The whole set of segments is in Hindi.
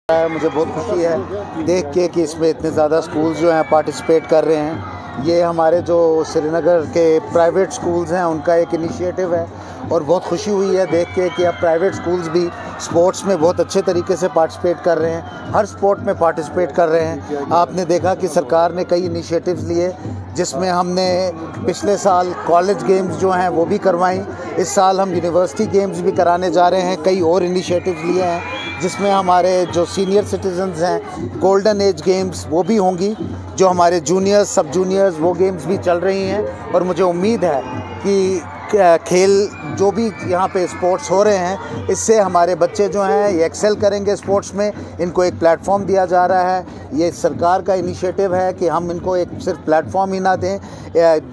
मुझे बहुत खुशी है देख के कि इसमें इतने ज़्यादा स्कूल्स जो हैं पार्टिसिपेट कर रहे हैं। ये हमारे जो श्रीनगर के प्राइवेट स्कूल्स हैं उनका एक इनिशिएटिव है और बहुत खुशी हुई है देख के कि अब प्राइवेट स्कूल्स भी स्पोर्ट्स में बहुत अच्छे तरीके से पार्टिसिपेट कर रहे हैं, हर स्पोर्ट में पार्टिसिपेट कर रहे हैं। आपने देखा कि सरकार ने कई इनिशिएटिव्स लिए जिसमें हमने पिछले साल कॉलेज गेम्स जो हैं वो भी करवाई, इस साल हम यूनिवर्सिटी गेम्स भी कराने जा रहे हैं। कई और इनिशिएटिव्स लिए हैं जिसमें हमारे जो सीनियर सिटीजन्स हैं गोल्डन एज गेम्स वो भी होंगी, जो हमारे जूनियर्स सब जूनियर्स वो गेम्स भी चल रही हैं। और मुझे उम्मीद है कि खेल जो भी यहाँ पे स्पोर्ट्स हो रहे हैं इससे हमारे बच्चे जो हैं ये एक्सेल करेंगे स्पोर्ट्स में। इनको एक प्लेटफॉर्म दिया जा रहा है, ये सरकार का इनिशिएटिव है कि हम इनको एक सिर्फ प्लेटफॉर्म ही ना दें,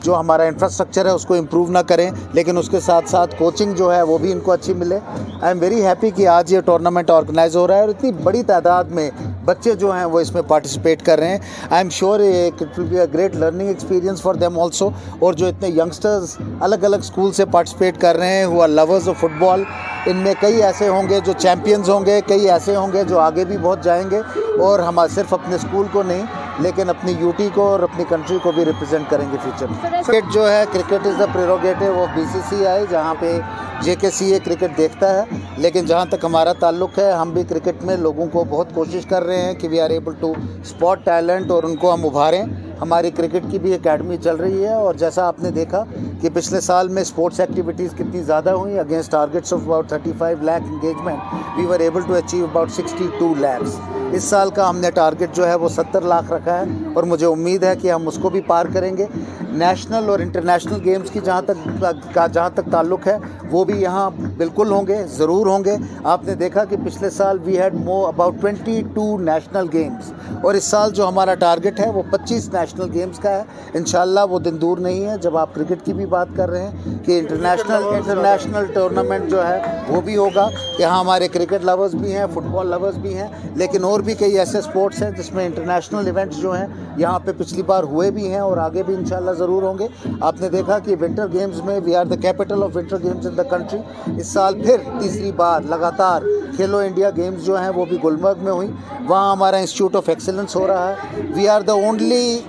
जो हमारा इंफ्रास्ट्रक्चर है उसको इम्प्रूव ना करें, लेकिन उसके साथ साथ कोचिंग जो है वो भी इनको अच्छी मिले। आई एम वेरी हैप्पी कि आज ये टूर्नामेंट ऑर्गेनाइज हो रहा है और इतनी बड़ी तादाद में बच्चे जो हैं वो इसमें पार्टिसिपेट कर रहे हैं। आई am sure it will be a great learning experience for them also. और जो इतने यंगस्टर्स अलग अलग स्कूल से पार्टिसिपेट कर रहे हैं who are lovers of football, इनमें कई ऐसे होंगे जो चैम्पियंस होंगे, कई ऐसे होंगे जो आगे भी बहुत जाएंगे और हम सिर्फ अपने स्कूल को नहीं लेकिन अपनी यूटी को और अपनी कंट्री को भी रिप्रेजेंट करेंगे फ्यूचर में। क्रिकेट जो है, cricket is the prerogative of BCCI, जहाँ पे जेकेसीए क्रिकेट देखता है, लेकिन जहाँ तक हमारा ताल्लुक़ है हम भी क्रिकेट में लोगों को बहुत कोशिश कर रहे हैं कि we are able to spot talent और उनको हम उभारें। हमारी क्रिकेट की भी एकेडमी चल रही है और जैसा आपने देखा कि पिछले साल में स्पोर्ट्स एक्टिविटीज़ कितनी ज़्यादा हुई, against targets of about 35 lakh engagement we were able to achieve about 62 lakhs. इस साल का हमने टारगेट जो है वो 70 लाख रखा है और मुझे उम्मीद है कि हम उसको भी पार करेंगे। नेशनल और इंटरनेशनल गेम्स की जहाँ तक ताल्लुक़ है वो भी यहाँ बिल्कुल होंगे, ज़रूर होंगे। आपने देखा कि पिछले साल we had about 22 national games और इस साल जो हमारा टारगेट है वो 25 नेशनल गेम्स का है। इंशाल्लाह वो दिन दूर नहीं है जब आप क्रिकेट की भी बात कर रहे हैं कि इंटरनेशनल टूर्नामेंट जो है वो भी होगा। यहाँ हमारे क्रिकेट लवर्स भी हैं, फुटबॉल लवर्स भी हैं, लेकिन और भी कई ऐसे स्पोर्ट्स हैं जिसमें इंटरनेशनल इवेंट्स जो हैं यहाँ पे पिछली बार हुए भी हैं और आगे भी इंशाल्लाह ज़रूर होंगे। आपने देखा कि विंटर गेम्स में we are the capital of winter games in the country. इस साल फिर तीसरी बार लगातार खेलो इंडिया गेम्स जो हैं वो भी गुलमर्ग में हुई, वहाँ हमारा इंस्टीट्यूट ऑफ एक्सीलेंस हो रहा है। We are the only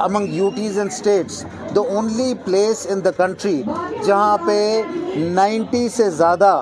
among UTs and states, the only place in the country जहाँ पे 90 से ज़्यादा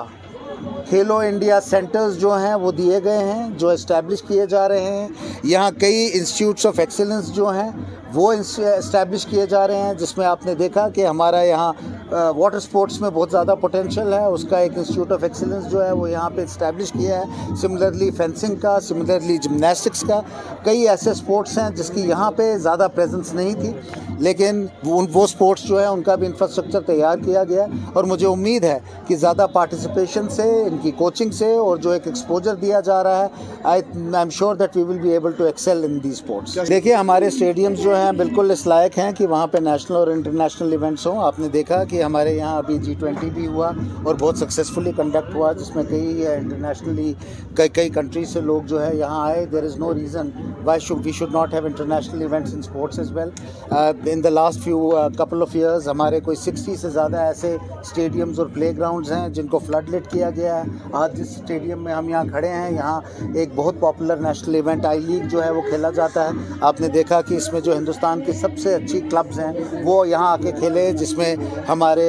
खेलो इंडिया सेंटर्स जो हैं वो दिए गए हैं, जो इस्टेब्लिश किए जा रहे हैं। यहाँ कई इंस्टीट्यूट्स ऑफ एक्सीलेंस जो हैं वो इस्टेब्लिश किए जा रहे हैं, जिसमें आपने देखा कि हमारा यहाँ वाटर स्पोर्ट्स में बहुत ज़्यादा पोटेंशियल है, उसका एक इंस्टीट्यूट ऑफ एक्सीलेंस जो है वो यहाँ पे इस्टेब्लिश किया है। सिमिलरली फेंसिंग का, सिमिलरली जिम्नास्टिक्स का, कई ऐसे स्पोर्ट्स हैं जिसकी यहाँ पे ज़्यादा प्रेजेंस नहीं थी, लेकिन वो स्पोर्ट्स जो है उनका भी इंफ्रास्ट्रक्चर तैयार किया गया और मुझे उम्मीद है कि ज़्यादा पार्टिसिपेशन से, इनकी कोचिंग से और जो एक एक्सपोजर दिया जा रहा है, I am sure that we will be able to excel in the sports. देखिए हमारे स्टेडियम्स जो हैं बिल्कुल इस लायक हैं कि वहाँ पे नेशनल और इंटरनेशनल इवेंट्स हों। आपने देखा कि हमारे यहाँ अभी G20 भी हुआ और बहुत सक्सेसफुली कंडक्ट हुआ, जिसमें कई इंटरनेशनली कई कंट्री से लोग जो है यहाँ आए। There is no reason why we should not have international events in sports as well. In the last few couple of years हमारे कोई 60 से ज़्यादा ऐसे स्टेडियम्स और प्लेग्राउंड्स हैं जिनको फ्लडलिट किया गया है। आज जिस स्टेडियम में हम यहाँ खड़े हैं, यहाँ एक बहुत popular national event I league जो है वो खेला जाता है। आपने देखा कि इसमें जो हिंदुस्तान की सबसे अच्छी क्लब्स हैं वो यहाँ आके खेले, जिसमें हमारे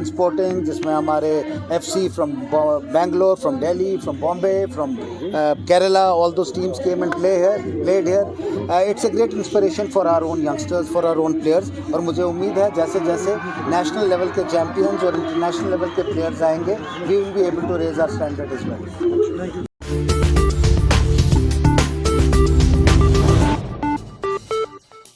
स्पोर्टिंग, जिसमें हमारे FC from Bangalore, from Delhi, from Bombay, from Kerala, all those teams came and played here. It's a great inspiration for our own youngsters, for our own players. और मुझे उम्मीद है जैसे जैसे नेशनल लेवल के चैम्पियंस और इंटरनेशनल लेवल के प्लेयर्स आएंगे, we will be able to raise our standard as well.